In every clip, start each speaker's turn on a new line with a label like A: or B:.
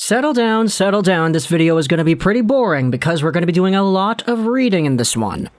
A: Settle down, settle down. This video is going to be pretty boring because we're going to be doing a lot of reading in this one.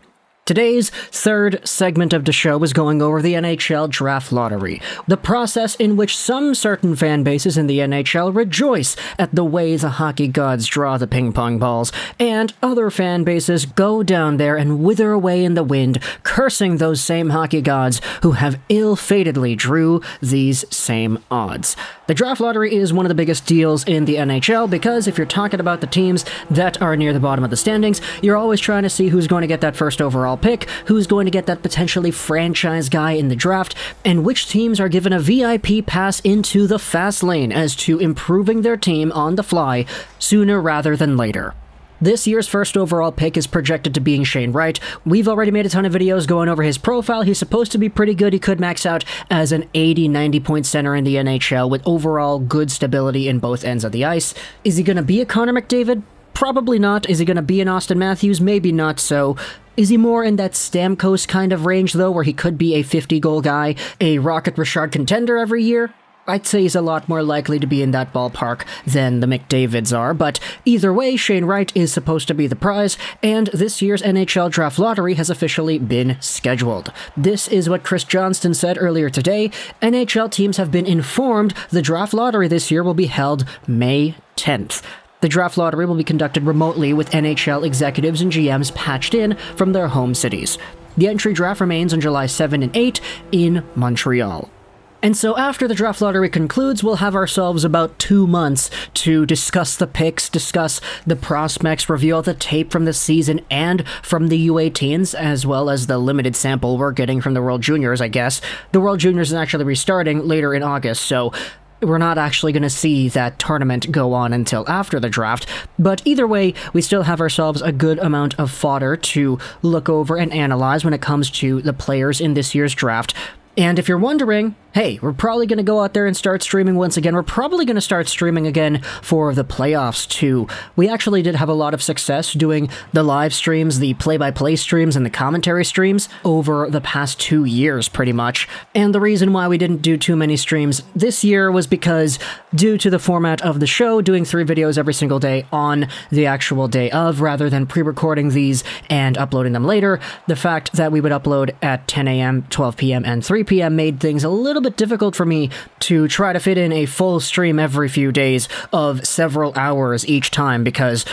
A: Today's third segment of the show is going over the NHL Draft Lottery, the process in which some certain fan bases in the NHL rejoice at the way the hockey gods draw the ping pong balls, and other fan bases go down there and wither away in the wind, cursing those same hockey gods who have ill-fatedly drew these same odds. The Draft Lottery is one of the biggest deals in the NHL because if you're talking about the teams that are near the bottom of the standings, you're always trying to see who's going to get that first overall pick, who's going to get that potentially franchise guy in the draft, and which teams are given a VIP pass into the fast lane as to improving their team on the fly sooner rather than later. This year's first overall pick is projected to being Shane Wright. We've already made a ton of videos going over his profile. He's supposed to be pretty good. He could max out as an 80-90 point center in the NHL with overall good stability in both ends of the ice. Is he going to be a Connor McDavid? Probably not. Is he going to be an Austin Matthews? Maybe not so. Is he more in that Stamkos kind of range, though, where he could be a 50-goal guy, a Rocket Richard contender every year? I'd say he's a lot more likely to be in that ballpark than the McDavids are, but either way, Shane Wright is supposed to be the prize, and this year's NHL Draft Lottery has officially been scheduled. This is what Chris Johnston said earlier today. NHL teams have been informed the Draft Lottery this year will be held May 10th. The Draft Lottery will be conducted remotely with NHL executives and GMs patched in from their home cities. The entry draft remains on July 7 and 8 in Montreal. And so after the Draft Lottery concludes, we'll have ourselves about 2 months to discuss the picks, discuss the prospects, review the tape from the season and from the U18s, as well as the limited sample we're getting from the World Juniors, I guess. The World Juniors is actually restarting later in August, so we're not actually going to see that tournament go on until after the draft, but either way, we still have ourselves a good amount of fodder to look over and analyze when it comes to the players in this year's draft. And if you're wondering, hey, we're probably going to go out there and start streaming once again. We're probably going to start streaming again for the playoffs, too. We actually did have a lot of success doing the live streams, the play-by-play streams, and the commentary streams over the past 2 years, pretty much. And the reason why we didn't do too many streams this year was because, due to the format of the show, doing 3 videos every single day on the actual day of, rather than pre-recording these and uploading them later, the fact that we would upload at 10 a.m., 12 p.m., and 3 p.m. made things a little bit difficult for me to try to fit in a full stream every few days of several hours each time because,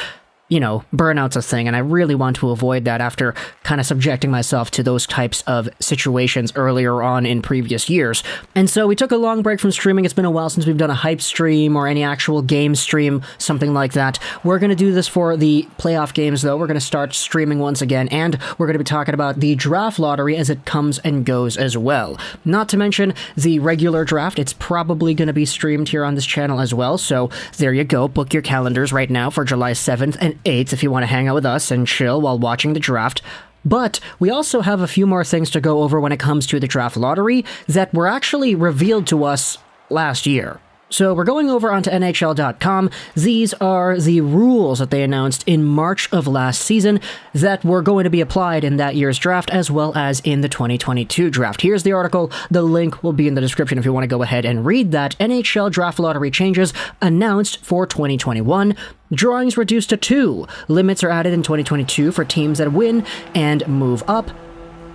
A: you know, burnout's a thing, and I really want to avoid that after kind of subjecting myself to those types of situations earlier on in previous years. And so we took a long break from streaming. It's been a while since we've done a hype stream or any actual game stream, something like that. We're going to do this for the playoff games, though. We're going to start streaming once again, and we're going to be talking about the draft lottery as it comes and goes as well. Not to mention the regular draft. It's probably going to be streamed here on this channel as well, so there you go. Book your calendars right now for July 7th and 8th if you want to hang out with us and chill while watching the draft. But we also have a few more things to go over when it comes to the draft lottery that were actually revealed to us last year. So we're going over onto NHL.com. These are the rules that they announced in March of last season that were going to be applied in that year's draft as well as in the 2022 draft. Here's the article. The link will be in the description if you want to go ahead and read that. NHL Draft Lottery changes announced for 2021. Drawings reduced to 2. Limits are added in 2022 for teams that win and move up.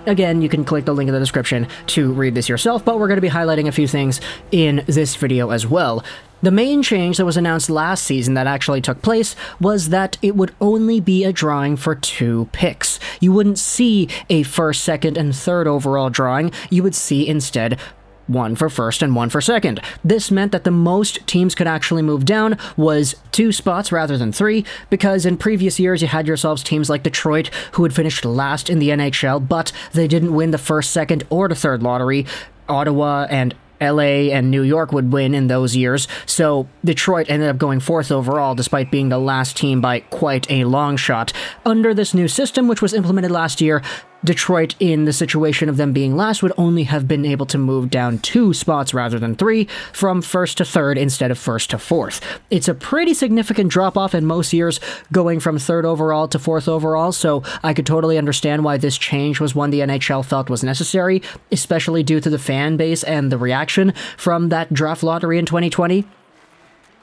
A: Again, you can click the link in the description to read this yourself, but we're going to be highlighting a few things in this video as well. The main change that was announced last season that actually took place was that it would only be a drawing for 2 picks. You wouldn't see a first, second, and third overall drawing. You would see instead 1 for first and 1 for second. This meant that the most teams could actually move down was 2 spots rather than 3, because in previous years you had yourselves teams like Detroit who had finished last in the NHL, but they didn't win the first, second, or the third lottery. Ottawa and LA and New York would win in those years, so Detroit ended up going 4th overall despite being the last team by quite a long shot. Under this new system, which was implemented last year, Detroit, in the situation of them being last, would only have been able to move down 2 spots rather than 3, from first to third instead of first to fourth. It's a pretty significant drop-off in most years, going from 3rd overall to 4th overall, so I could totally understand why this change was one the NHL felt was necessary, especially due to the fan base and the reaction from that draft lottery in 2020.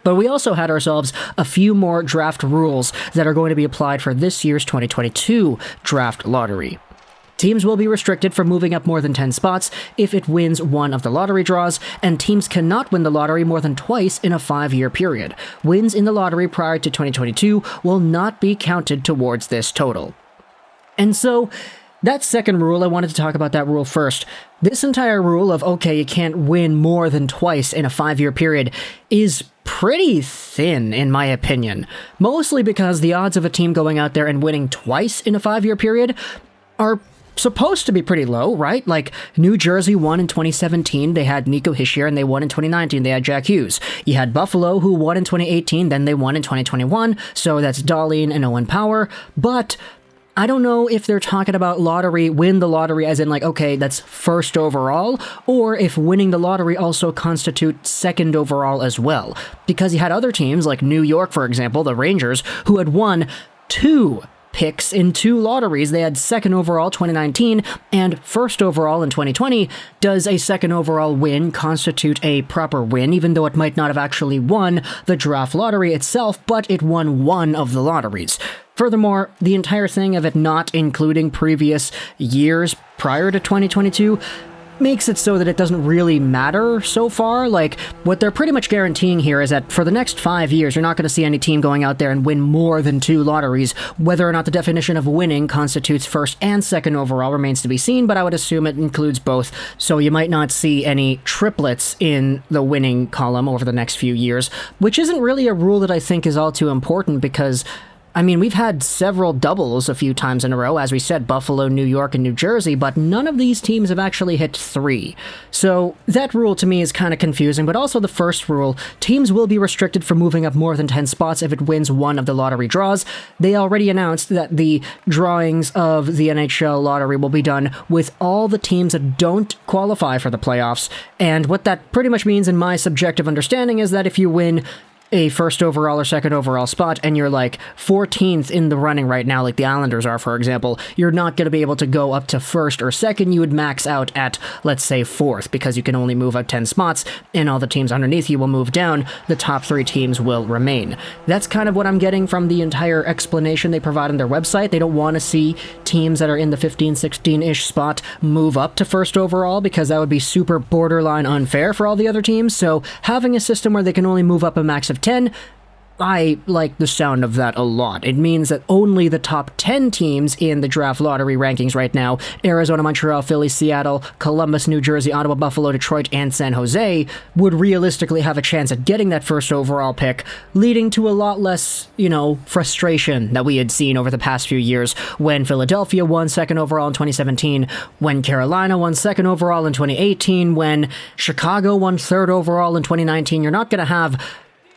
A: But we also had ourselves a few more draft rules that are going to be applied for this year's 2022 Draft Lottery. Teams will be restricted from moving up more than 10 spots if it wins one of the lottery draws, and teams cannot win the lottery more than twice in a 5-year period. Wins in the lottery prior to 2022 will not be counted towards this total. And so, that second rule, I wanted to talk about that rule first. This entire rule of, okay, you can't win more than twice in a 5-year period is pretty thin, in my opinion. Mostly because the odds of a team going out there and winning twice in a 5-year period are supposed to be pretty low, right? Like, New Jersey won in 2017, they had Nico Hischier, and they won in 2019, they had Jack Hughes. You had Buffalo, who won in 2018, then they won in 2021, so that's Dahlin and Owen Power, but I don't know if they're talking about win the lottery as in like, okay, that's first overall, or if winning the lottery also constitutes second overall as well. Because you had other teams, like New York, for example, the Rangers, who had won 2 picks in 2 lotteries. They had second overall 2019 and first overall in 2020. Does a second overall win constitute a proper win, even though it might not have actually won the draft lottery itself, but it won one of the lotteries? Furthermore, the entire thing of it not including previous years prior to 2022 makes it so that it doesn't really matter so far. Like, what they're pretty much guaranteeing here is that for the next 5 years, you're not going to see any team going out there and win more than 2 lotteries. Whether or not the definition of winning constitutes first and second overall remains to be seen, but I would assume it includes both, so you might not see any triplets in the winning column over the next few years, which isn't really a rule that I think is all too important because I mean, we've had several doubles a few times in a row, as we said, Buffalo, New York, and New Jersey, but none of these teams have actually hit 3. So that rule to me is kind of confusing, but also the first rule, teams will be restricted from moving up more than 10 spots if it wins one of the lottery draws. They already announced that the drawings of the NHL lottery will be done with all the teams that don't qualify for the playoffs, and what that pretty much means in my subjective understanding is that if you win a first overall or second overall spot and you're like 14th in the running right now, like the Islanders are, for example, you're not going to be able to go up to first or second. You would max out at, let's say, 4th, because you can only move up 10 spots and all the teams underneath you will move down. The top 3 teams will remain. That's kind of what I'm getting from the entire explanation they provide on their website. They don't want to see teams that are in the 15, 16-ish spot move up to first overall, because that would be super borderline unfair for all the other teams. So having a system where they can only move up a max of 10, I like the sound of that a lot. It means that only the top 10 teams in the draft lottery rankings right now, Arizona, Montreal, Philly, Seattle, Columbus, New Jersey, Ottawa, Buffalo, Detroit, and San Jose, would realistically have a chance at getting that first overall pick, leading to a lot less, frustration that we had seen over the past few years when Philadelphia won second overall in 2017, when Carolina won second overall in 2018, when Chicago won third overall in 2019. You're not going to have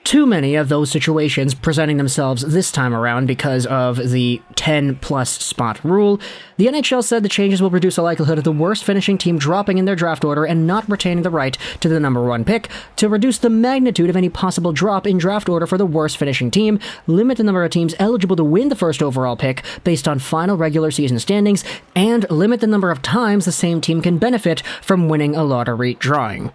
A: too many of those situations presenting themselves this time around because of the 10-plus spot rule. The NHL said the changes will reduce the likelihood of the worst finishing team dropping in their draft order and not retaining the right to the number 1 pick, to reduce the magnitude of any possible drop in draft order for the worst finishing team, limit the number of teams eligible to win the first overall pick based on final regular season standings, and limit the number of times the same team can benefit from winning a lottery drawing.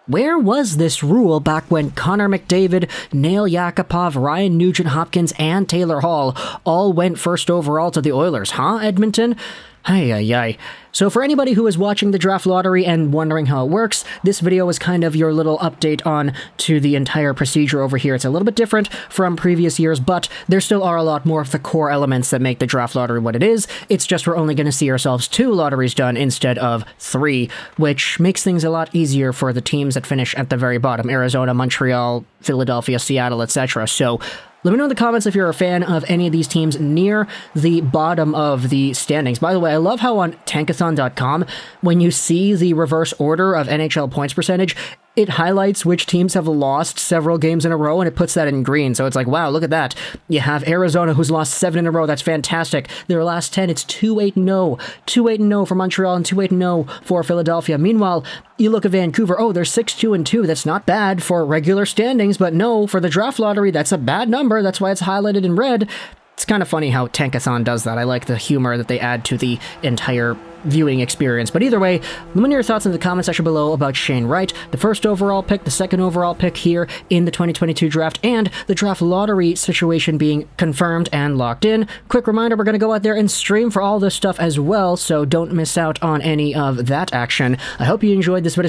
A: Where was this rule back when Connor McDavid, Nail Yakupov, Ryan Nugent-Hopkins, and Taylor Hall all went first overall to the Oilers, huh, Edmonton? Ay. So for anybody who is watching the draft lottery and wondering how it works, this video is kind of your little update on to the entire procedure over here. It's a little bit different from previous years, but there still are a lot more of the core elements that make the draft lottery what it is. It's just we're only going to see ourselves 2 lotteries done instead of 3, which makes things a lot easier for the teams that finish at the very bottom: Arizona, Montreal, Philadelphia, Seattle, etc. So let me know in the comments if you're a fan of any of these teams near the bottom of the standings. By the way, I love how on Tankathon.com, when you see the reverse order of NHL points percentage, it highlights which teams have lost several games in a row, and it puts that in green. So it's like, wow, look at that. You have Arizona, who's lost 7 in a row. That's fantastic. Their last 10, it's 2-8-0. 2-8-0 for Montreal and 2-8-0 for Philadelphia. Meanwhile, you look at Vancouver. Oh, they're 6-2-2. That's not bad for regular standings, but no, for the draft lottery, that's a bad number. That's why it's highlighted in red. It's kind of funny how Tankathon does that. I like the humor that they add to the entire viewing experience. But either way, let me know your thoughts in the comment section below about Shane Wright, the first overall pick, the second overall pick here in the 2022 draft, and the draft lottery situation being confirmed and locked in. Quick reminder, we're going to go out there and stream for all this stuff as well, so don't miss out on any of that action. I hope you enjoyed this video.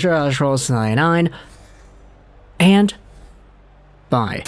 A: And bye.